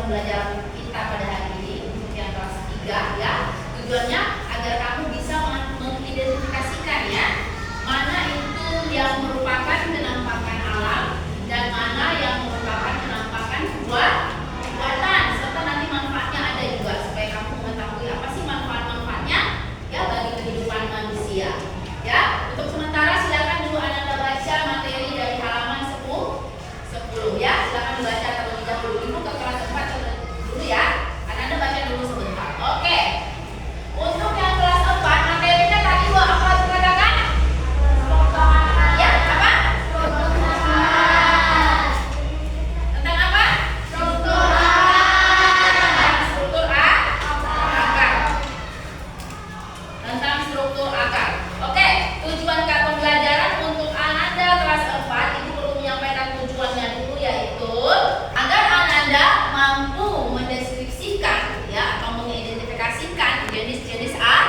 pembelajaran kita pada hari ini untuk yang kelas 3 ya. Tujuannya agar kamu bisa mengidentifikasikan ya, mana itu yang merupakan penampakan alam dan mana yang merupakan penampakan buatan, serta nanti manfaatnya ada juga supaya kamu mengetahui apa sih manfaat-manfaatnya ya bagi kehidupan manusia. Ya, untuk sementara silakan dulu Anda baca materi dari halaman 10 ya. Silakan dibaca terlebih dahulu. Ibu ke kelas 4 dulu ya. Anda baca dulu sebentar. Oke. Untuk yang kelas 4 materinya tadi apa dikatakan? Ya, apa? Tentang apa? Struktur akar. Tentang struktur akar. Oke, tujuan pembelajaran untuk Anda kelas 4 itu perlu menyampaikan tujuannya dulu, yaitu agar Anda mampu mendeskripsikan ya atau mengidentifikasikan jenis-jenis akar.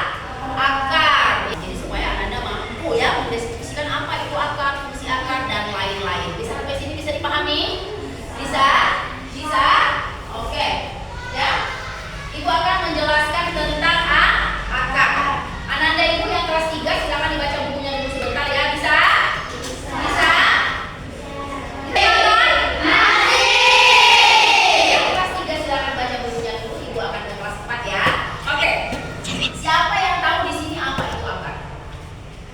Jadi supaya Anda mampu ya mendeskripsikan apa itu akar, fungsi akar dan lain-lain. Bisa sampai sini bisa dipahami? Bisa? Bisa? Oke. Ya. Ibu akan menjelaskan tentang akar. Ananda ibu yang kelas 3 silakan dibaca bukunya dulu sebentar ya. Bisa? Bisa? Yang kelas 3 silakan baca bukunya dulu. Ibu akan ke kelas 4 ya. Oke. Siapa yang tahu di sini apa itu akar?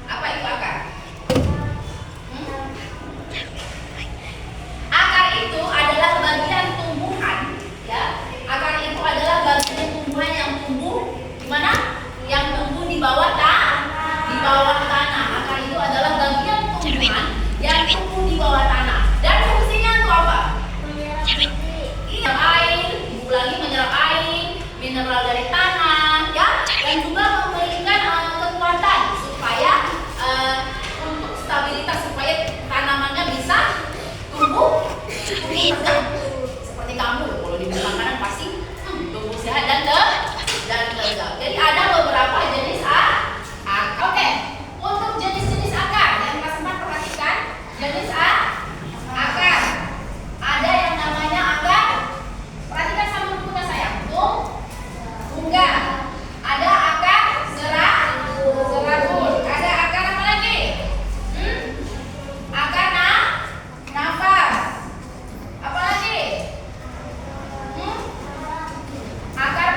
Apa itu akar? Akar itu adalah bagian tumbuhan ya. Akar itu adalah bagian tumbuhan yang tumbuh di mana? Yang tumbuh di bawah tanah. Akar itu adalah bagian tumbuhan yang tumbuh di bawah tanah. Dan fungsinya itu apa? Menyerap air, ulangi menyerap air, mineral dari tanah, ya, dan juga memberikan kekuatan supaya untuk stabilitas supaya tanamannya bisa tumbuh tegak. Seperti kamu kalau diberi makanan pasti tumbuh sehat dan tegak. Jadi ada beberapa jenis akar. Oke, untuk jenis-jenis akar yang kelas 4 perhatikan jenis akar. Ada yang namanya akar. Perhatikan sambil bukunya sayang. Tunggal. Ada akar serabut. Ada akar apa lagi? Akar nafas. Apa lagi? Akar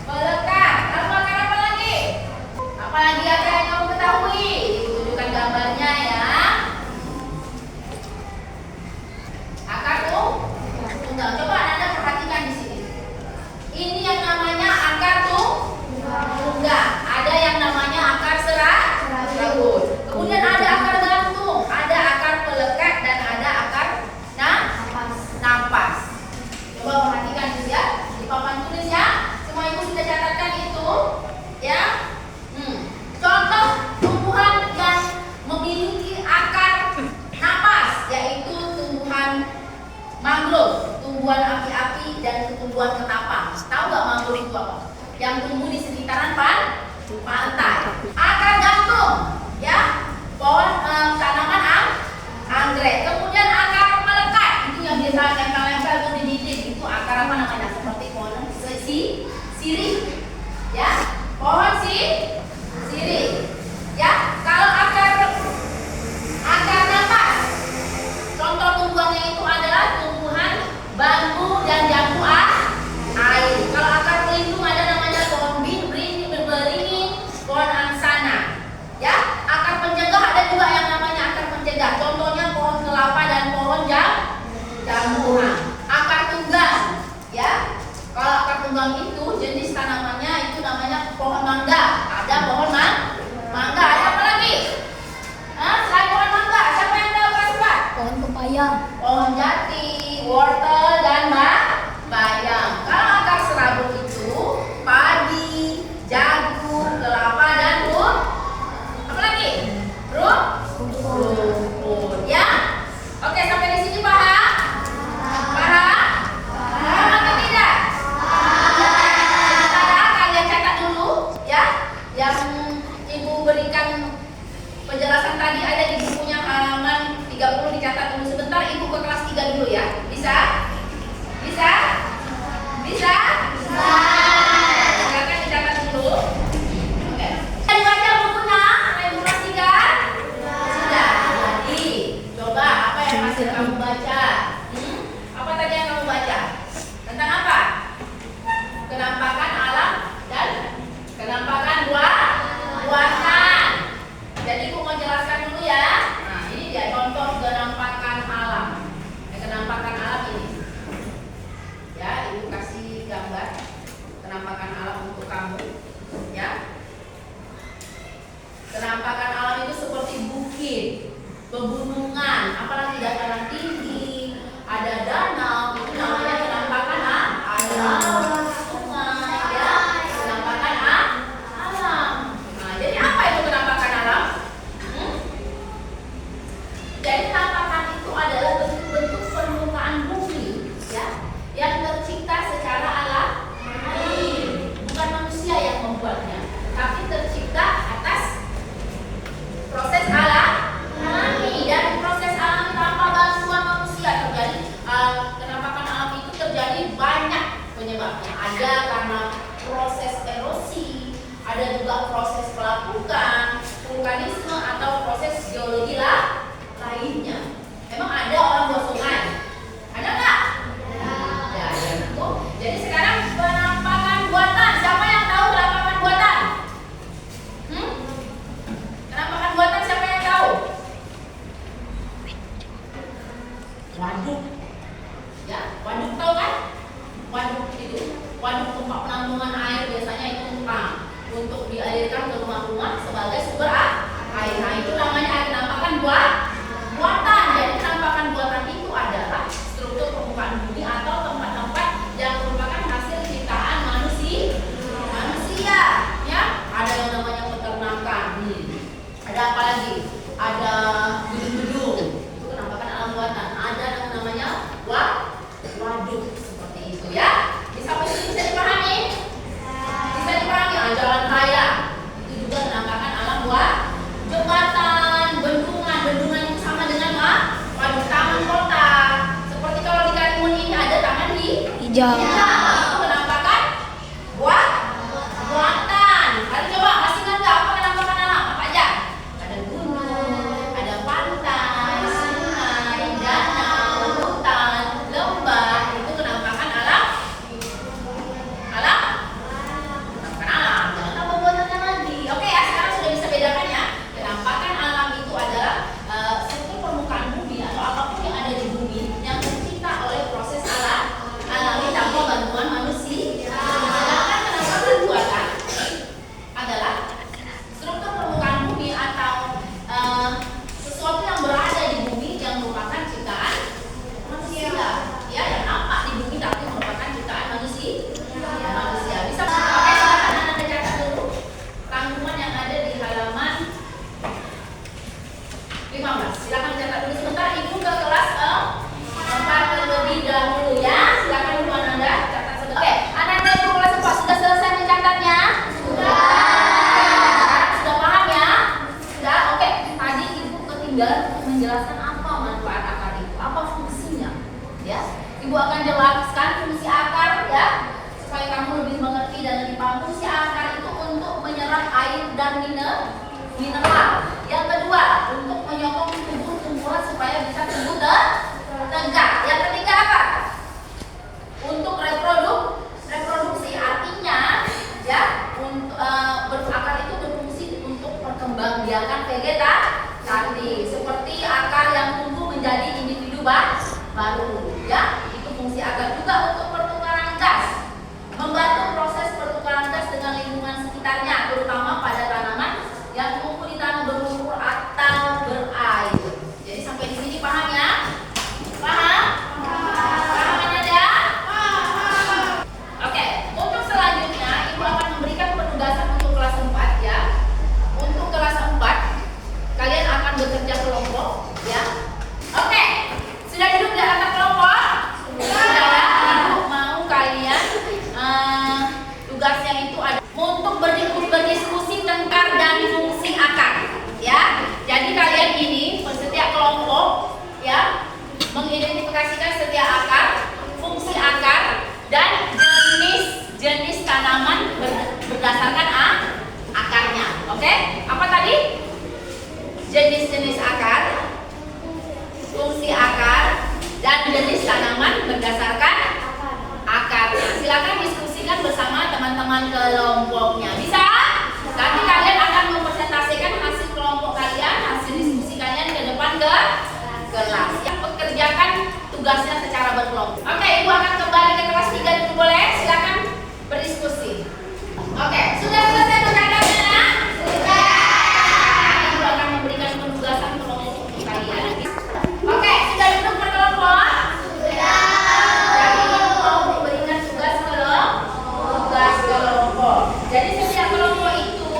pelekat. Lalu akar apa lagi? Apalagi akar yang kamu ketahui? Tunjukkan gambarnya ya. Akar tunggal. Coba Anda perhatikan di sini. Ini yang namanya akar tunggal. Ada yang namanya akar serabut. Kemudian ada akar gantung, ada akar pelekat dan ada akar nafas. Coba perhatikan dulu ya di papan tulis ya. Semua ibu sudah catatkan itu ya. Contoh tumbuhan yang memiliki akar napas yaitu tumbuhan mangrove, tumbuhan api-api dan tumbuhan ketapang. Tahu nggak mangrove itu apa? Yang tumbuh di sekitaran pantai. Akar gantung, ya, pohon tanaman anggrek. Kemudian akar melekat itu yang biasa nempel-nempel di dinding. Itu akar apa namanya? Seperti pohon sirih, ya, pohon sirih. Ya, kalau akar napas, contoh tumbuhannya itu adalah tumbuhan bambu dan jambu air. Kalau akar pelindung ada namanya pohon beringin, pohon angsana. Ya, akar pencegah ada juga yang namanya akar pencegah. Contohnya pohon kelapa dan pohon jambuhan. ini banyak penyebabnya. Ada karena proses erosi, ada juga proses pelapukan, vulkanisme atau proses geologi lainnya. Memang ada orang buat sungai? Ada nggak? Ya, ya itu. Jadi sekarang penampakan buatan. Siapa yang tahu penampakan buatan? Penampakan buatan siapa yang tahu? Waduk. Ya, waduk tahu kan? Waduk itu, waduk tempat penampungan air biasanya itu untuk dialirkan ke rumah-rumah sebagai sumber air. Nah, itu namanya penampakan buatan. Jadi penampakan buatan itu adalah struktur permukaan bumi atau tempat-tempat yang merupakan hasil ciptaan manusia. Ya, ada yang namanya peternakan. Ada apa lagi? Ada gedung-gedung. Itu penampakan alam buatan. Ada yang namanya waduk seperti itu ya. Sampai sini bisa dipahami? Bisa dipahami. Jalan raya itu juga penampakan alam buatan. Jembatan, bendungan itu sama dengan waduk. Taman kota. Seperti kalau di Karimun ini ada taman hijau. Itu penampakan buatan. Ayo coba masih ingat nggak apa penampakan alam? Apa aja? Ada gunung, ada pantai, sungai, danau, hutan, lembah. Itu penampakan alam. Penampakan alam. Jangan tambah buatannya lagi. Oke ya, sekarang sudah bisa bedakan ya. Penampakan alam itu adalah struktur permukaan bumi atau apapun yang ada di bumi yang tercipta oleh proses alami tanpa bantuan manusia. Sedangkan penampakan buatan adalah struktur permukaan bumi atau sesuatu yang berada di bumi yang merupakan ciptaan manusia. Ya, yang nampak di bumi tapi merupakan ciptaan manusia. Bisa pakai silakan Anda catat dulu rangkuman yang ada di halaman 15. Silakan catat dulu sebentar. Ibu ke kelas 4 terlebih dahulu ya. Silakan ibu Anda catat sebentar. Oke, anak-anak ibu kelas 4 sudah selesai mencatatnya? Sekarang sudah paham ya? Sudah? Oke. Tadi ibu ketinggalan untuk menjelaskan apa manfaat akar itu, apa fungsinya. Ya, ibu akan jelaskan fungsi akar ya, supaya kamu lebih mengerti dan lebih paham. Fungsi akar itu untuk menyerap air dan mineral. Yang kedua, untuk menyokong tumbuh-tumbuhan supaya bisa tumbuh tegak. Yang ketiga apa? Untuk reproduksi. Artinya ya, akar itu berfungsi untuk perkembangbiakan vegetasi. Seperti akar yang tumbuh menjadi individu baru. Ya, itu fungsi akar. Juga untuk pertukaran gas, membantu proses pertukaran gas dengan lingkungan sekitarnya, terutama pada tanaman yang tumbuh di tanah berlumpur atau berair. Jadi sampai di sini paham ya? Paham? Paham ada? Oke, untuk selanjutnya ibu akan memberikan penugasan untuk kelas 4 ya. Untuk kelas 4 kalian akan bekerja kelompok ya. Oke, sudah duduk di atas kelompok? Sudah ya? Ibu mau kalian tugasnya itu ada untuk berdiskusi tentang dan fungsi akar ya. Jadi kalian ini setiap kelompok ya mengidentifikasikan setiap akar, fungsi akar dan jenis tanaman berdasarkan akarnya. Oke? Apa tadi? Jenis-jenis akar, fungsi akar dan jenis tanaman berdasarkan akarnya. Silakan diskusikan bersama teman-teman kelompoknya. Bisa? Nanti kalian akan mempresentasikan hasil kelompok kalian, hasil diskusi kalian ke depan ke kelas. Yang pekerjakan tugasnya secara berkelompok. Oke, ibu akan kembali ke kelas 3 dulu boleh? Silakan berdiskusi. Oke, sudah selesai mencatatnya? Sudah. Ibu akan memberikan penugasan kelompok untuk kalian. Oke, sudah duduk berkelompok? Sudah. Jadi ibu mau memberikan tugas kelompok. Jadi setiap kelompok itu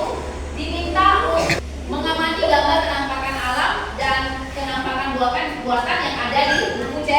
diminta untuk mengamati gambar penampakan alam dan penampakan buatan yang ada di buku C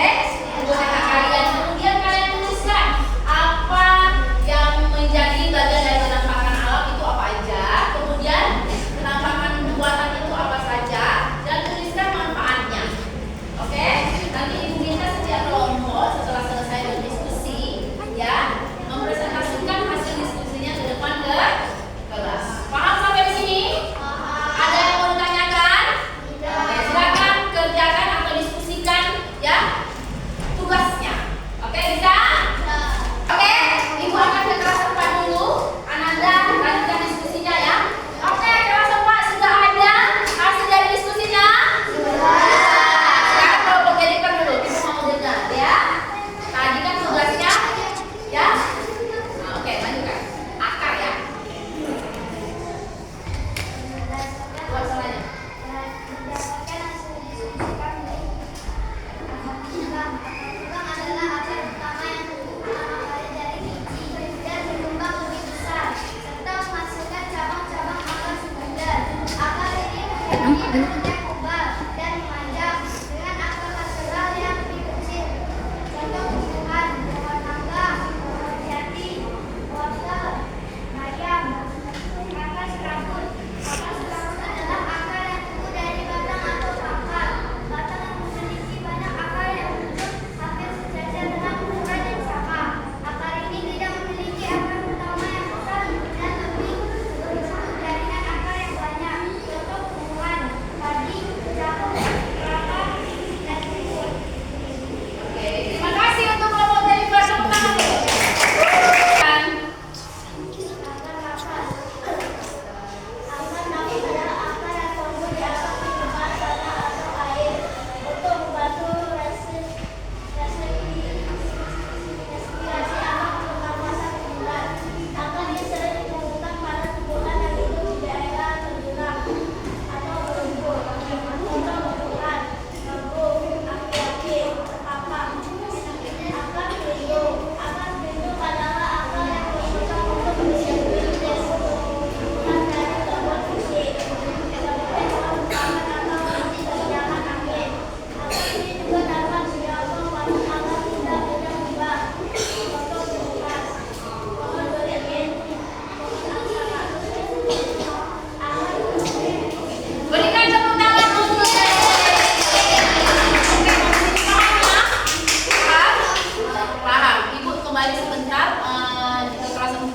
kembali sebentar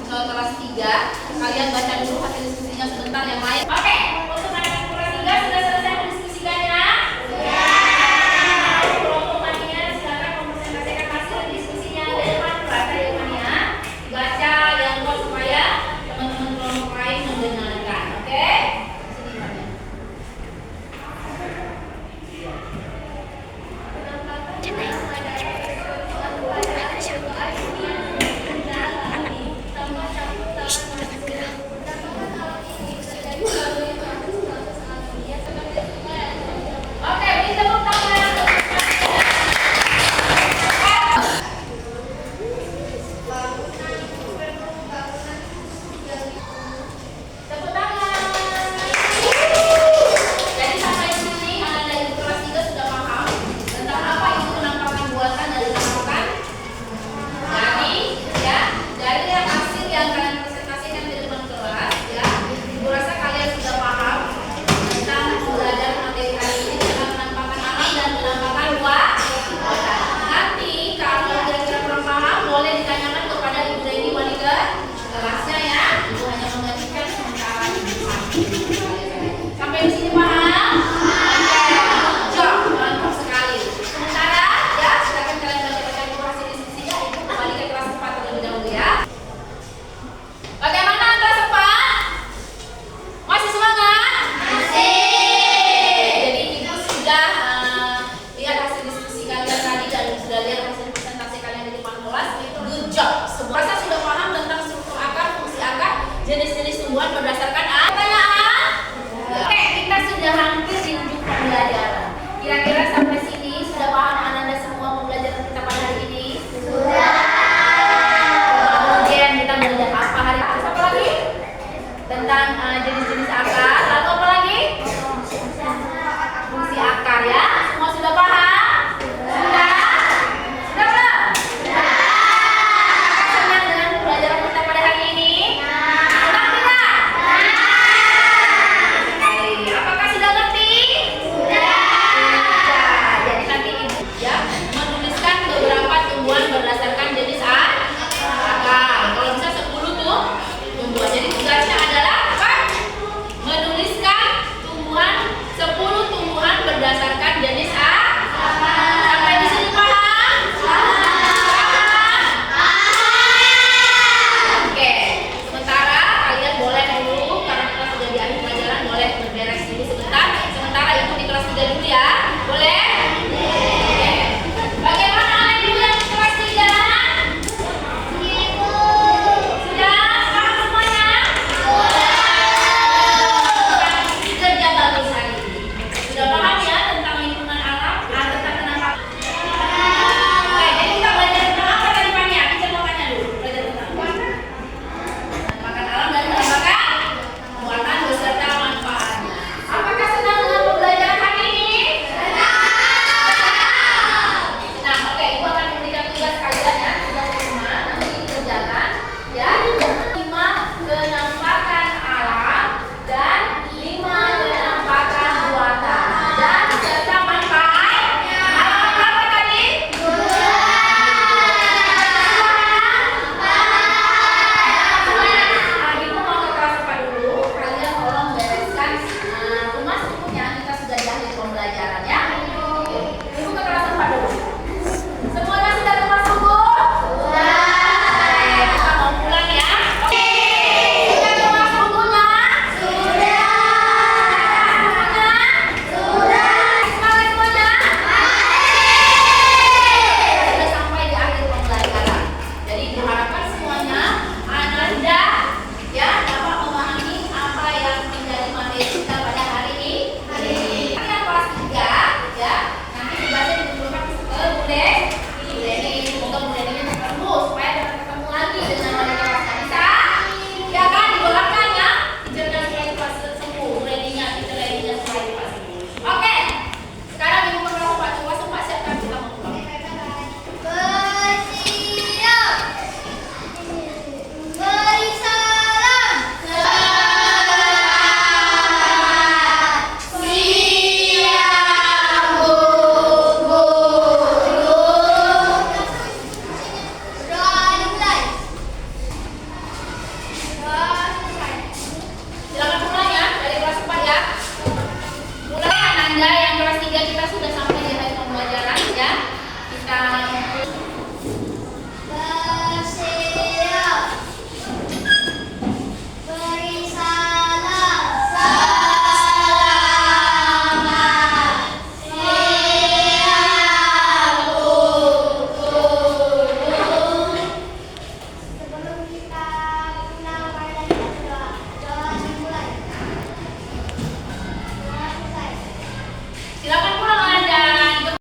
ke kelas 3. Kalian baca dulu hasil diskusinya sebentar yang lain. Oke.